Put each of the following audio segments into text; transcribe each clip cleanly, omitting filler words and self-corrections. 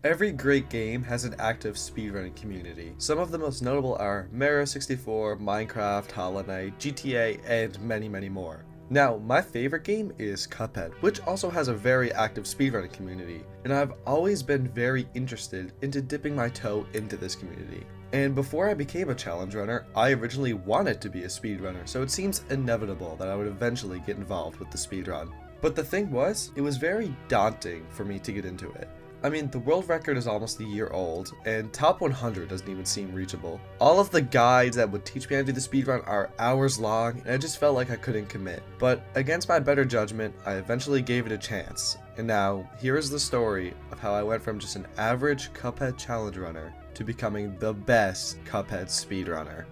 Every great game has an active speedrunning community. Some of the most notable are Mario 64, Minecraft, Hollow Knight, GTA, and many, many more. Now, my favorite game is Cuphead, which also has a very active speedrunning community, and I've always been very interested into dipping my toe into this community. And before I became a challenge runner, I originally wanted to be a speedrunner, so it seems inevitable that I would eventually get involved with the speedrun. But the thing was, it was very daunting for me to get into it. I mean, the world record is almost a year old, and top 100 doesn't even seem reachable. All of the guides that would teach me how to do the speedrun are hours long, and I just felt like I couldn't commit. But against my better judgment, I eventually gave it a chance. And now, here is the story of how I went from just an average Cuphead challenge runner to becoming the best Cuphead speedrunner.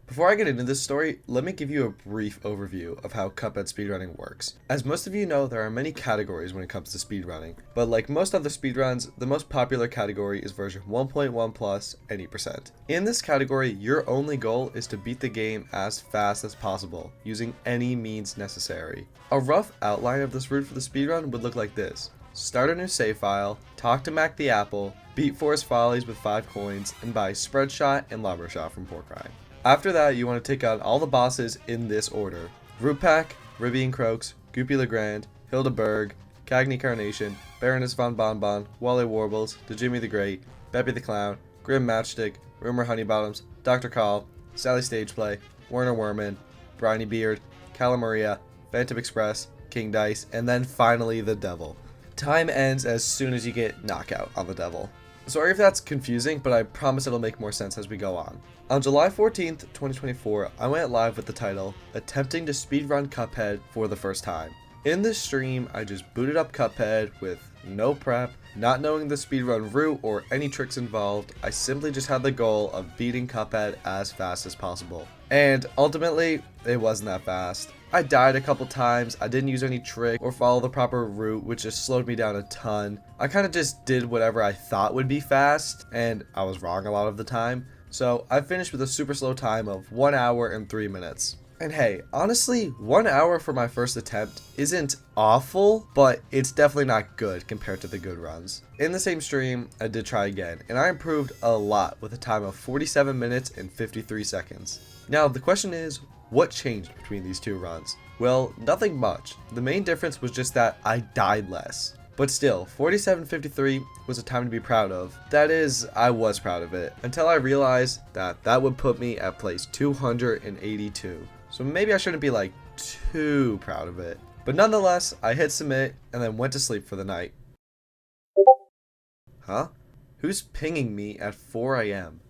Before I get into this story, let me give you a brief overview of how Cuphead speedrunning works. As most of you know, there are many categories when it comes to speedrunning, but like most other speedruns, the most popular category is version 1.1 plus any percent. In this category, your only goal is to beat the game as fast as possible, using any means necessary. A rough outline of this route for the speedrun would look like this. Start a new save file, talk to Mac the Apple, beat Forest Follies with 5 coins, and buy Spreadshot and Lumbershot from Porkrind. After that, you want to take out all the bosses in this order. Rupak, Rivian Croaks, Goopy Legrand, Hildeberg, Cagney Carnation, Baroness von Bonbon, Wally Warbles, the Jimmy the Great, Beppy the Clown, Grim Matchstick, Rumor Honeybottoms, Dr. Call, Sally Stageplay, Werner Werman, Briny Beard, Calamaria, Phantom Express, King Dice, and then finally the Devil. Time ends as soon as you get knockout on the Devil. Sorry if that's confusing, but I promise it'll make more sense as we go on. On July 14th, 2024, I went live with the title, Attempting to Speedrun Cuphead for the First Time. In this stream, I just booted up Cuphead with no prep, not knowing the speedrun route or any tricks involved. I simply just had the goal of beating Cuphead as fast as possible. And ultimately, it wasn't that fast. I died a couple times, I didn't use any trick or follow the proper route, which just slowed me down a ton. I kind of just did whatever I thought would be fast, and I was wrong a lot of the time. So I finished with a super slow time of 1 hour and 3 minutes. And hey, honestly, 1 hour for my first attempt isn't awful, but it's definitely not good compared to the good runs. In the same stream, I did try again, and I improved a lot with a time of 47 minutes and 53 seconds. Now, the question is, what changed between these two runs? Well, nothing much. The main difference was just that I died less. But still, 47:53 was a time to be proud of. That is, I was proud of it, until I realized that that would put me at place 282. So maybe I shouldn't be like too proud of it. But nonetheless, I hit submit and then went to sleep for the night. Huh? Who's pinging me at 4 a.m.?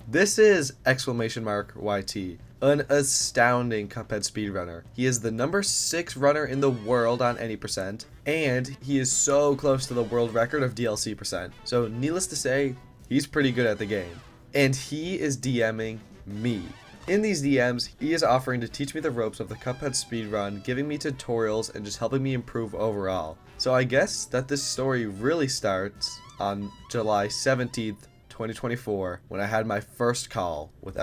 This is !YT, an astounding Cuphead speedrunner. He is the number 6 runner in the world on any percent, and he is so close to the world record of DLC percent. So needless to say, he's pretty good at the game. And he is DMing me. In these DMs, he is offering to teach me the ropes of the Cuphead speedrun, giving me tutorials and just helping me improve overall. So I guess that this story really starts on July 17th, 2024, when I had my first call with !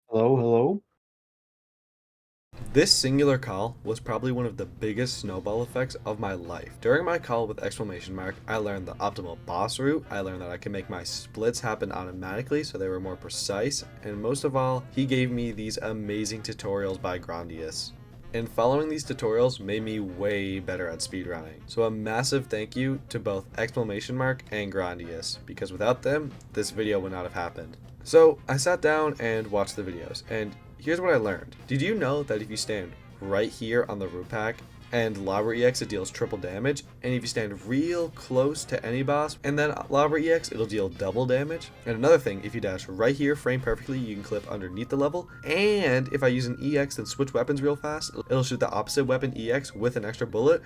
Hello, hello? This singular call was probably one of the biggest snowball effects of my life. During my call with ! I learned the optimal boss route, I learned that I can make my splits happen automatically so they were more precise, and most of all, he gave me these amazing tutorials by Grandius. And following these tutorials made me way better at speedrunning. So a massive thank you to both ! and Grandius, because without them, this video would not have happened. So I sat down and watched the videos, and here's what I learned. Did you know that if you stand right here on the Rupak and Lava EX, it deals triple damage, and if you stand real close to any boss and then Lava EX, it'll deal double damage? And another thing, if you dash right here, frame perfectly, you can clip underneath the level, and if I use an EX and switch weapons real fast, it'll shoot the opposite weapon EX with an extra bullet.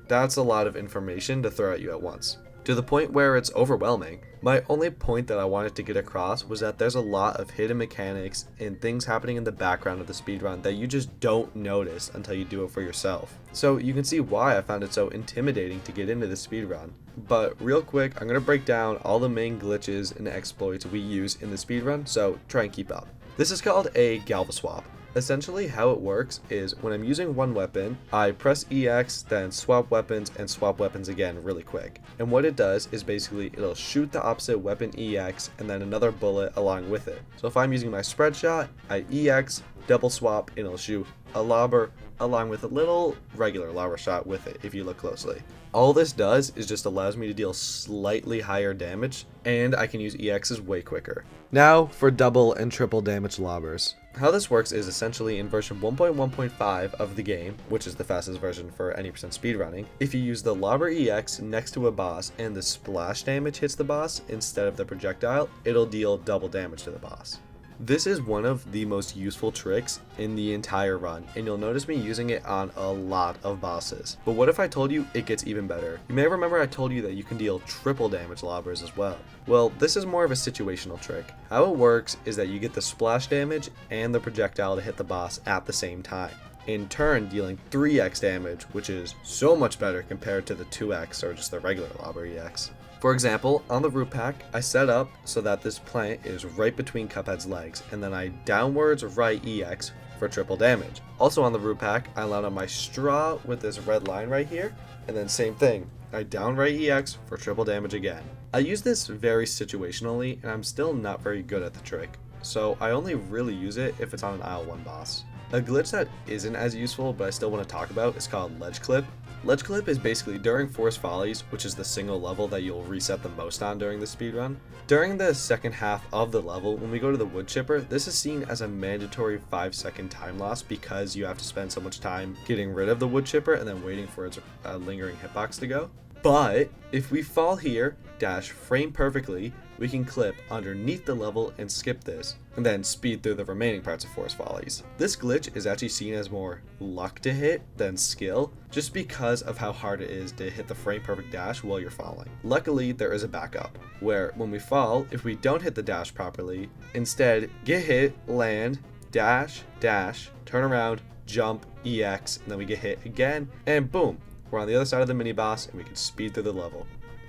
That's a lot of information to throw at you at once. to the point where it's overwhelming. My only point that I wanted to get across was that there's a lot of hidden mechanics and things happening in the background of the speedrun that you just don't notice until you do it for yourself. So you can see why I found it so intimidating to get into the speedrun. But real quick, I'm going to break down all the main glitches and exploits we use in the speedrun, so try and keep up. This is called a Galva swap. Essentially how it works is when I'm using one weapon, I press EX, then swap weapons and swap weapons again really quick. And what it does is basically it'll shoot the opposite weapon EX and then another bullet along with it. So if I'm using my spread shot, I EX, double swap, and it'll shoot a lobber along with a little regular lobber shot with it if you look closely. All this does is just allows me to deal slightly higher damage, and I can use EXs way quicker. Now for double and triple damage lobbers. How this works is essentially in version 1.1.5 of the game, which is the fastest version for any percent speedrunning, if you use the lobber EX next to a boss and the splash damage hits the boss instead of the projectile, it'll deal double damage to the boss. This is one of the most useful tricks in the entire run, and you'll notice me using it on a lot of bosses. But what if I told you it gets even better? You may remember I told you that you can deal triple damage lobbers as well. Well, this is more of a situational trick. How it works is that you get the splash damage and the projectile to hit the boss at the same time, in turn dealing 3x damage, which is so much better compared to the 2x or just the regular lobber EX. For example, on the root pack, I set up so that this plant is right between Cuphead's legs, and then I downwards right EX for triple damage. Also on the root pack, I line up my straw with this red line right here, and then same thing, I down right EX for triple damage again. I use this very situationally, and I'm still not very good at the trick, so I only really use it if it's on an aisle 1 boss. A glitch that isn't as useful but I still want to talk about is called ledge clip. Ledge clip is basically during Forest Follies, which is the single level that you'll reset the most on during the speedrun. During the second half of the level, when we go to the wood chipper, this is seen as a mandatory 5-second time loss because you have to spend so much time getting rid of the wood chipper and then waiting for its lingering hitbox to go. But if we fall here, dash frame perfectly, we can clip underneath the level and skip this, and then speed through the remaining parts of Forest Follies. This glitch is actually seen as more luck to hit than skill, just because of how hard it is to hit the frame perfect dash while you're falling. Luckily, there is a backup, where when we fall, if we don't hit the dash properly, instead get hit, land, dash, dash, turn around, jump, EX, and then we get hit again, and boom, we're on the other side of the mini boss and we can speed through the level.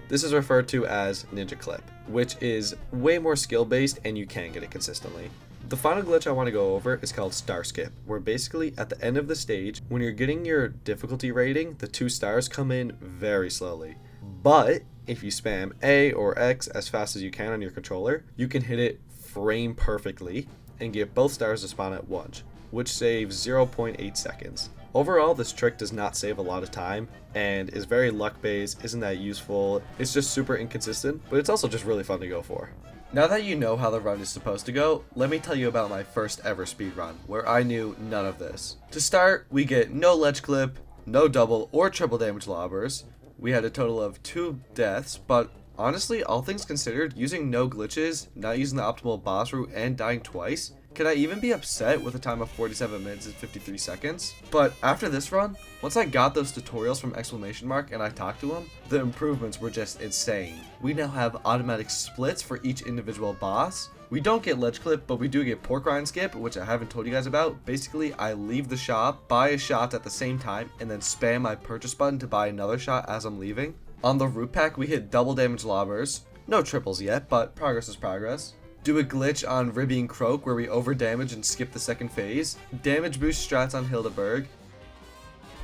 This is referred to as ninja clip, which is way more skill based and you can get it consistently. The final glitch I want to go over is called star skip, where basically at the end of the stage, when you're getting your difficulty rating, the 2 stars come in very slowly. But if you spam A or X as fast as you can on your controller, you can hit it frame perfectly and get both stars to spawn at once, which saves 0.8 seconds. Overall, this trick does not save a lot of time and is very luck based, isn't that useful, it's just super inconsistent, but it's also just really fun to go for. Now that you know how the run is supposed to go, let me tell you about my first ever speedrun, where I knew none of this. To start, we get no ledge clip, no double or triple damage lobbers. We had a total of 2 deaths, but honestly, all things considered, using no glitches, not using the optimal boss route, and dying twice, could I even be upset with a time of 47 minutes and 53 seconds? But after this run, once I got those tutorials from exclamation mark and I talked to them, the improvements were just insane. We now have automatic splits for each individual boss. We don't get ledge clip, but we do get pork rind skip, which I haven't told you guys about. Basically, I leave the shop, buy a shot at the same time, and then spam my purchase button to buy another shot as I'm leaving. On the root pack, we hit double damage lobbers. No triples yet, but progress is progress. Do a glitch on Ribby and Croak where we overdamage and skip the second phase. Damage boost strats on Hildeberg.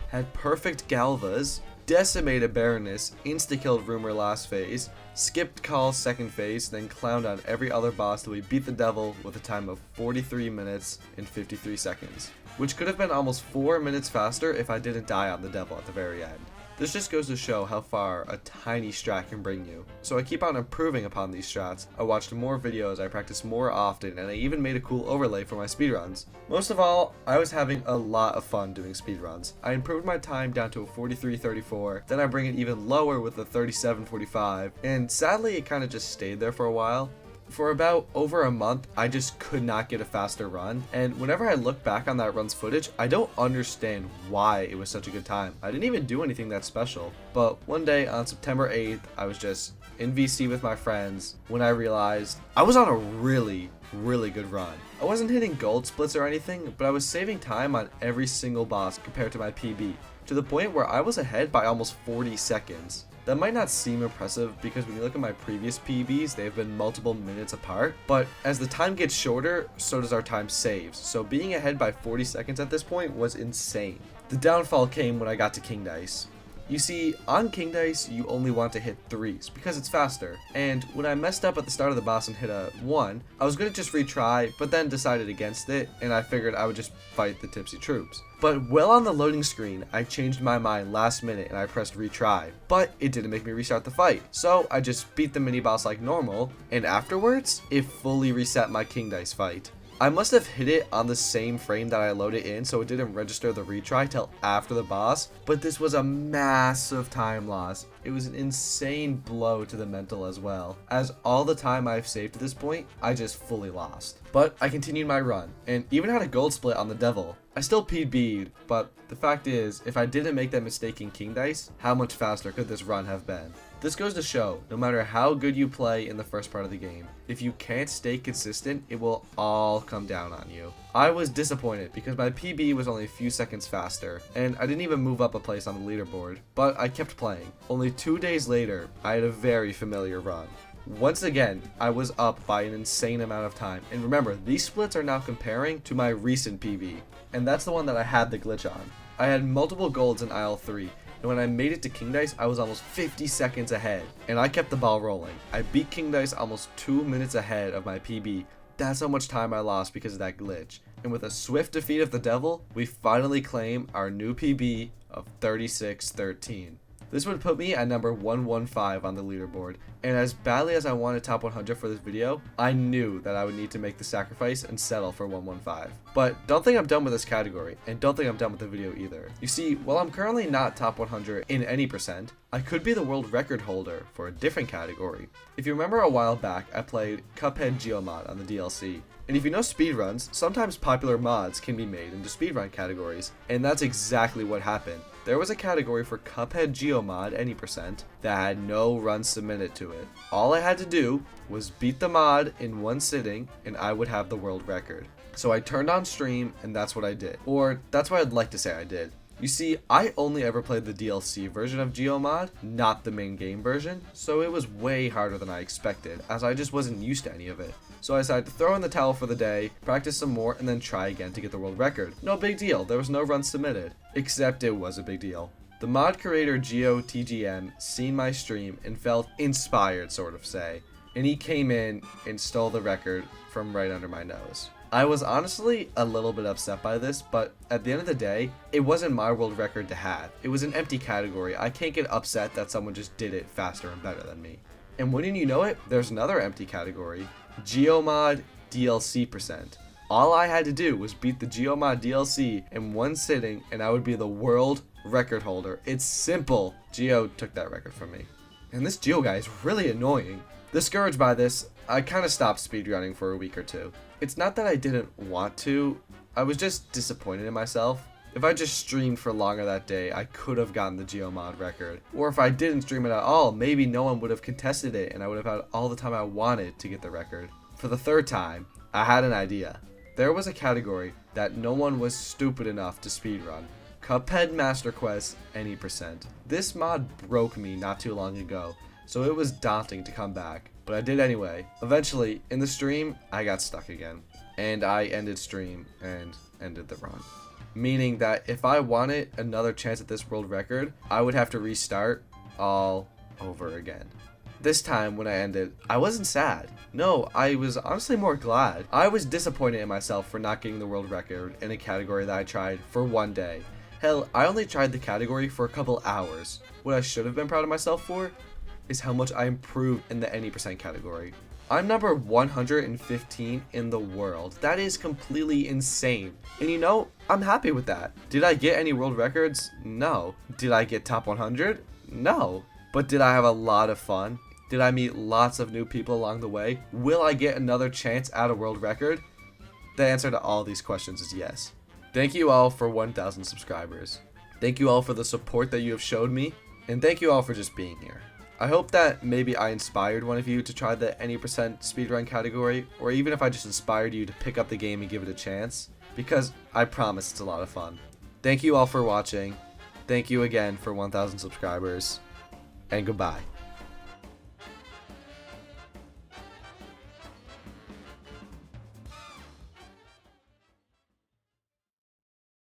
Had perfect Galvas. Decimated Baroness. Insta-killed Rumor last phase. Skipped Call second phase. Then clowned on every other boss till we beat the devil with a time of 43 minutes and 53 seconds. Which could have been almost 4 minutes faster if I didn't die on the devil at the very end. This just goes to show how far a tiny strat can bring you. So I keep on improving upon these strats. I watched more videos, I practiced more often, and I even made a cool overlay for my speedruns. Most of all, I was having a lot of fun doing speedruns. I improved my time down to a 43:34, then I bring it even lower with a 37:45, and sadly it kind of just stayed there for a while. For about over a month, I just could not get a faster run, and whenever I look back on that run's footage, I don't understand why it was such a good time. I didn't even do anything that special, but one day on September 8th, I was just in VC with my friends when I realized I was on a really good run. I wasn't hitting gold splits or anything, but I was saving time on every single boss compared to my PB, to the point where I was ahead by almost 40 seconds. That might not seem impressive because when you look at my previous PBs, they've been multiple minutes apart, but as the time gets shorter, so does our time saves, so being ahead by 40 seconds at this point was insane. The downfall came when I got to King Dice. You see, on King Dice, you only want to hit 3s because it's faster, and when I messed up at the start of the boss and hit a 1, I was going to just retry, but then decided against it, and I figured I would just fight the tipsy troops. But well on the loading screen, I changed my mind last minute and I pressed retry, but it didn't make me restart the fight, so I just beat the mini boss like normal, and afterwards, it fully reset my King Dice fight. I must have hit it on the same frame that I loaded in, so it didn't register the retry till after the boss, but this was a massive time loss. It was an insane blow to the mental as well, as all the time I've saved to this point, I just fully lost. But I continued my run, and even had a gold split on the devil. I still PB'd, but the fact is, if I didn't make that mistake in King Dice, how much faster could this run have been? This goes to show, no matter how good you play in the first part of the game, if you can't stay consistent, it will all come down on you. I was disappointed because my PB was only a few seconds faster, and I didn't even move up a place on the leaderboard, but I kept playing. Only 2 days later, I had a very familiar run. Once again, I was up by an insane amount of time, and remember, these splits are now comparing to my recent PB, and that's the one that I had the glitch on. I had multiple golds in aisle 3, and when I made it to King Dice, I was almost 50 seconds ahead, and I kept the ball rolling. I beat King Dice almost 2 minutes ahead of my PB. That's how much time I lost because of that glitch. And with a swift defeat of the devil, we finally claim our new PB of 36-13. This would put me at number 115 on the leaderboard, and as badly as I wanted top 100 for this video, I knew that I would need to make the sacrifice and settle for 115. But don't think I'm done with this category, and don't think I'm done with the video either. You see, while I'm currently not top 100 in any percent, I could be the world record holder for a different category. If you remember a while back, I played Cuphead Geomod on the DLC. And if you know speedruns, sometimes popular mods can be made into speedrun categories, and that's exactly what happened. There was a category for Cuphead Geomod any percent that had no runs submitted to it. All I had to do was beat the mod in one sitting and I would have the world record. So I turned on stream and that's what I did. Or that's what I'd like to say I did. You see, I only ever played the DLC version of Geomod, not the main game version, so it was way harder than I expected, as I just wasn't used to any of it. So I decided to throw in the towel for the day, practice some more, and then try again to get the world record. No big deal, there was no run submitted. Except it was a big deal. The mod creator GeoTGM seen my stream and felt inspired, sort of say, and he came in and stole the record from right under my nose. I was honestly a little bit upset by this, but at the end of the day, it wasn't my world record to have. It was an empty category. I can't get upset that someone just did it faster and better than me. And wouldn't you know it, there's another empty category, Geomod DLC percent. All I had to do was beat the Geomod DLC in one sitting and I would be the world record holder. It's simple. Geo took that record from me. And this Geo guy is really annoying. Discouraged by this, I kind of stopped speedrunning for a week or two. It's not that I didn't want to, I was just disappointed in myself. If I just streamed for longer that day, I could have gotten the Geomod record. Or if I didn't stream it at all, maybe no one would have contested it and I would have had all the time I wanted to get the record. For the third time, I had an idea. There was a category that no one was stupid enough to speedrun. Cuphead Master Quest any percent. This mod broke me not too long ago, so it was daunting to come back, but I did anyway. Eventually, in the stream, I got stuck again, and I ended stream and ended the run. Meaning that if I wanted another chance at this world record, I would have to restart all over again. This time when I ended, I wasn't sad. No, I was honestly more glad. I was disappointed in myself for not getting the world record in a category that I tried for one day. Hell, I only tried the category for a couple hours. What I should have been proud of myself for is how much I improved in the any percent category. I'm number 115 in the world. That is completely insane. And you know, I'm happy with that. Did I get any world records? No. Did I get top 100? No. But did I have a lot of fun? Did I meet lots of new people along the way? Will I get another chance at a world record? The answer to all these questions is yes. Thank you all for 1,000 subscribers. Thank you all for the support that you have showed me, and thank you all for just being here. I hope that maybe I inspired one of you to try the any percent speedrun category, or even if I just inspired you to pick up the game and give it a chance, because I promise it's a lot of fun. Thank you all for watching. Thank you again for 1,000 subscribers, and goodbye.